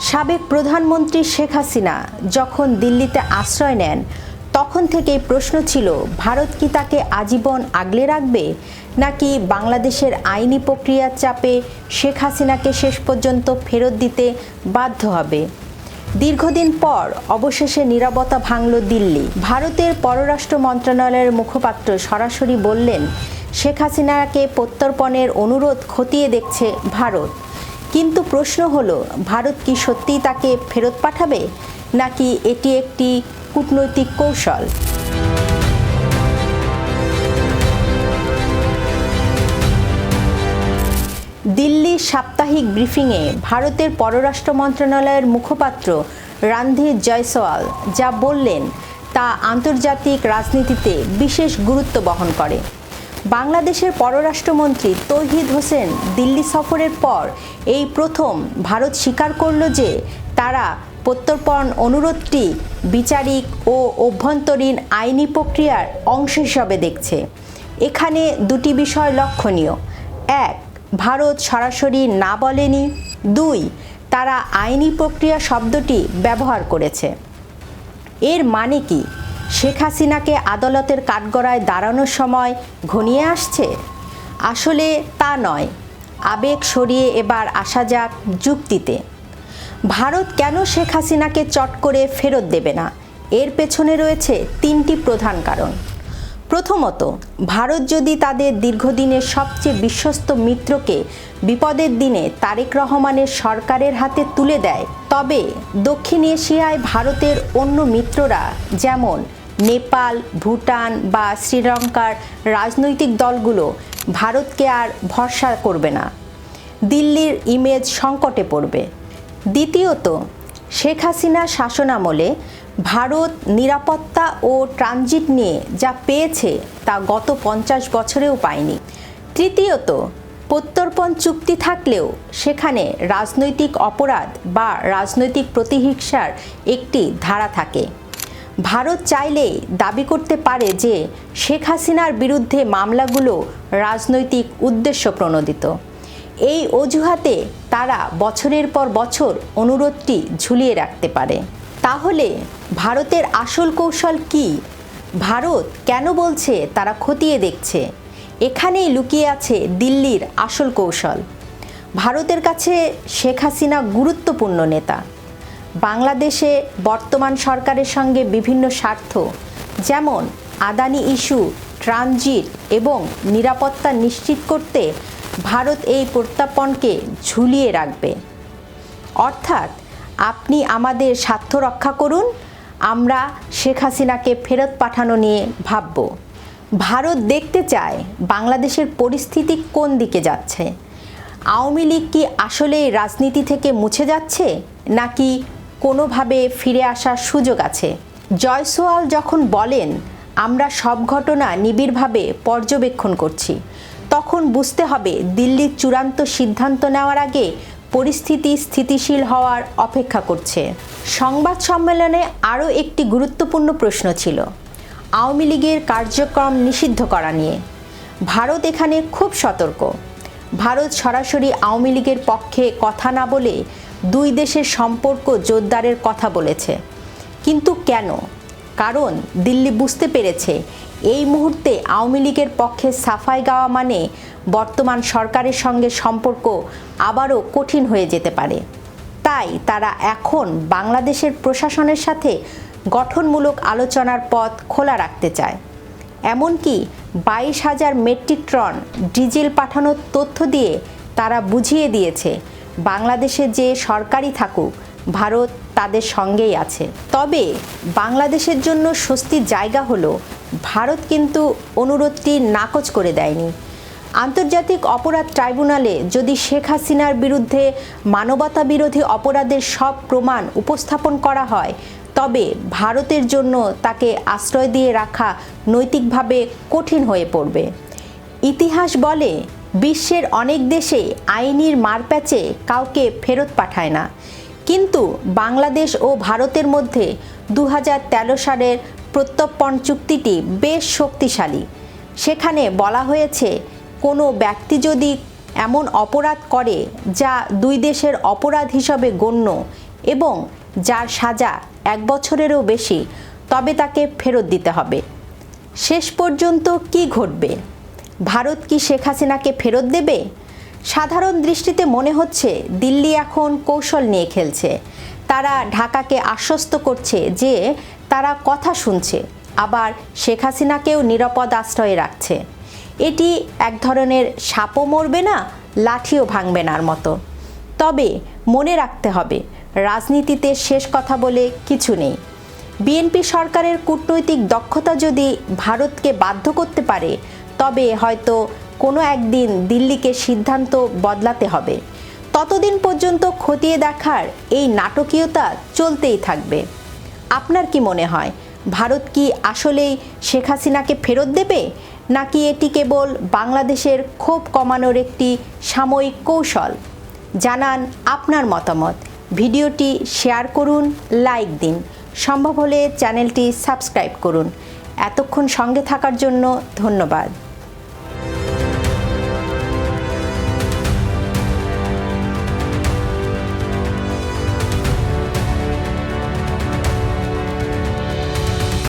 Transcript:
সাবেক প্রধানমন্ত্রী শেখ হাসিনা যখন দিল্লিতে আশ্রয় নেন তখন থেকেই প্রশ্ন ছিল ভারত কি তাকে আজীবন আগলে রাখবে নাকি বাংলাদেশের আইনি প্রক্রিয়ার চাপে শেখ হাসিনাকে শেষ পর্যন্ত ফেরত দিতে বাধ্য হবে। দীর্ঘদিন পর অবশেষে নীরবতা ভাঙল দিল্লি। ভারতের পররাষ্ট্র মন্ত্রণালয়ের মুখপাত্র সরাসরি বললেন শেখ হাসিনাকে প্রত্যর্পণের অনুরোধ খতিয়ে দেখছে ভারত। কিন্তু প্রশ্ন হলো ভারত কি সত্যিই তাকে ফেরত পাঠাবে নাকি এটি একটি কূটনৈতিক কৌশল। দিল্লির সাপ্তাহিক ব্রিফিংয়ে ভারতের পররাষ্ট্র মন্ত্রণালয়ের মুখপাত্র রণধীর জয়সওয়াল যা বললেন তা আন্তর্জাতিক রাজনীতিতে বিশেষ গুরুত্ব বহন করে। বাংলাদেশের পররাষ্ট্রমন্ত্রী তৌহিদ হোসেন দিল্লি সফরের পর এই প্রথম ভারত স্বীকার করল যে তারা প্রত্যর্পণ অনুরোধটি বিচারিক ও অভ্যন্তরীণ আইনি প্রক্রিয়ার অংশ হিসাবে দেখছে। এখানে দুটি বিষয় লক্ষণীয়। এক, ভারত সরাসরি না বলেনি। দুই, তারা আইনি প্রক্রিয়া শব্দটি ব্যবহার করেছে। এর মানে কি শেখ হাসিনাকে আদালতের কাঠগড়ায় দাঁড়ানোর সময় ঘনিয়ে আসছে? আসলে তা নয়। আবেগ সরিয়ে এবার আসা যাক যুক্তিতে। ভারত কেন শেখ হাসিনাকে চট করে ফেরত দেবে না? এর পেছনে রয়েছে তিনটি প্রধান কারণ। প্রথমত, ভারত যদি তাদের দীর্ঘদিনের সবচেয়ে বিশ্বস্ত মিত্রকে বিপদের দিনে তারেক রহমানের সরকারের হাতে তুলে দেয়, তবে দক্ষিণ এশিয়ায় ভারতের অন্য মিত্ররা যেমন নেপাল, ভুটান বা শ্রীলঙ্কার রাজনৈতিক দলগুলো ভারতকে আর ভরসা করবে না। দিল্লির ইমেজ সংকটে পড়বে। দ্বিতীয়ত, শেখ হাসিনা শাসনামলে ভারত নিরাপত্তা ও ট্রানজিট নিয়ে যা পেয়েছে তা গত 50 বছরেও পায়নি। তৃতীয়ত, প্রত্যর্পণ চুক্তি থাকলেও সেখানে রাজনৈতিক অপরাধ বা রাজনৈতিক প্রতিহিংসার একটি ধারা থাকে। ভারত চাইলেই দাবি করতে পারে যে শেখ হাসিনার বিরুদ্ধে মামলাগুলো রাজনৈতিক উদ্দেশ্য প্রণোদিত। এই অজুহাতে তারা বছরের পর বছর অনুরোধটি ঝুলিয়ে রাখতে পারে। তাহলে ভারতের আসল কৌশল কি? ভারত কেন বলছে তারা খতিয়ে দেখছে? এখানেই লুকিয়ে আছে দিল্লির আসল কৌশল। ভারতের কাছে শেখ হাসিনা গুরুত্বপূর্ণ নেতা। বাংলাদেশে বর্তমান সরকারের সঙ্গে বিভিন্ন স্বার্থ যেমন আদানি ইস্যু, ট্রানজিট এবং নিরাপত্তা নিশ্চিত করতে ভারত এই প্রত্যর্পণকে ঝুলিয়ে রাখবে। অর্থাৎ আপনি আমাদের স্বার্থ রক্ষা করুন, আমরা শেখ হাসিনাকে ফেরত পাঠানো নিয়ে ভাবব। ভারত দেখতে চায় বাংলাদেশের পরিস্থিতি কোন দিকে যাচ্ছে। আওয়ামী লীগ কি আসলে রাজনীতি থেকে মুছে যাচ্ছে নাকি কোনোভাবে ফিরে আসার সুযোগ আছে? জয়সওয়াল যখন বলেন আমরা সব ঘটনা নিবিড়ভাবে পর্যবেক্ষণ করছি, তখন বুঝতে হবে দিল্লির চূড়ান্ত সিদ্ধান্ত নেওয়ার আগে পরিস্থিতি স্থিতিশীল হওয়ার অপেক্ষা করছে। সংবাদ সম্মেলনে আরও একটি গুরুত্বপূর্ণ প্রশ্ন ছিল আওয়ামী লীগের কার্যক্রম নিষিদ্ধ করা নিয়ে। ভারত এখানে খুব সতর্ক। ভারত সরাসরি আওয়ামী লীগের পক্ষে কথা না বলে দুই দেশের সম্পর্ক জোরদারের কথা বলেছে। কিন্তু কেন? কারণ দিল্লি বুঝতে পেরেছে এই মুহূর্তে আওয়ামী লীগের পক্ষে সাফাই গাওয়া মানে বর্তমান সরকারের সঙ্গে সম্পর্ক আবারও কঠিন হয়ে যেতে পারে। তাই তারা এখন বাংলাদেশের প্রশাসনের সাথে গঠনমূলক আলোচনার পথ খোলা রাখতে চায়। এমনকি 22,000 মেট্রিক টন ডিজেল পাঠানোর তথ্য দিয়ে তারা বুঝিয়ে দিয়েছে বাংলাদেশে যে সরকারই থাকুক ভারত তাদের সঙ্গেই আছে। তবে বাংলাদেশের জন্য স্বস্তির জায়গা হলো ভারত কিন্তু অনুরোধটি নাকচ করে দেয়নি। আন্তর্জাতিক অপরাধ ট্রাইব্যুনালে যদি শেখ হাসিনার বিরুদ্ধে মানবতা বিরোধী অপরাধের সব প্রমাণ উপস্থাপন করা হয় তবে ভারতের জন্য তাকে আশ্রয় দিয়ে রাখা নৈতিকভাবে কঠিন হয়ে পড়বে। ইতিহাস বলে বিশ্বের অনেক দেশে আইনের মারপ্যাচে কাউকে ফেরত পাঠায় না, কিন্তু বাংলাদেশ ও ভারতের মধ্যে 2013 সালের প্রত্যর্পণ চুক্তিটি বেশ শক্তিশালী। সেখানে বলা হয়েছে কোনো ব্যক্তি যদি এমন অপরাধ করে যা দুই দেশের অপরাধ হিসাবে গণ্য এবং যার সাজা 1 বছরেরও বেশি, তবে তাকে ফেরত দিতে হবে। শেষ পর্যন্ত কি ঘটবে? ভারত কি শেখ হাসিনাকে ফেরত দেবে? সাধারণ দৃষ্টিতে মনে হচ্ছে দিল্লি এখন কৌশল নিয়ে খেলছে। তারা ঢাকাকে আশ্বস্ত করছে যে তারা কথা শুনছে, আবার শেখ হাসিনাকেও নিরাপদ আশ্রয়ে রাখছে। এটি এক ধরনের সাপও মরবে না, লাঠিও ভাঙবে নার মতো। তবে মনে রাখতে হবে, রাজনীতিতে শেষ কথা বলে কিছু নেই। বিএনপি সরকারের কূটনৈতিক দক্ষতা যদি ভারতকে বাধ্য করতে পারে, তবে হয়তো কোনো একদিন দিল্লিকে সিদ্ধান্ত বদলাতে হবে। ততদিন পর্যন্ত খতিয়ে দেখার এই নাটকীয়তা চলতেই থাকবে। আপনার কি মনে হয়, ভারত কি আসলেই শেখ হাসিনাকে ফেরত দেবে, নাকি এটি কেবল বাংলাদেশের ক্ষোভ কমানোর একটি সাময়িক কৌশল? জানান আপনার মতামত। ভিডিওটি শেয়ার করুন, লাইক দিন, সম্ভব হলে চ্যানেলটি সাবস্ক্রাইব করুন। এতক্ষণ সঙ্গে থাকার জন্য ধন্যবাদ।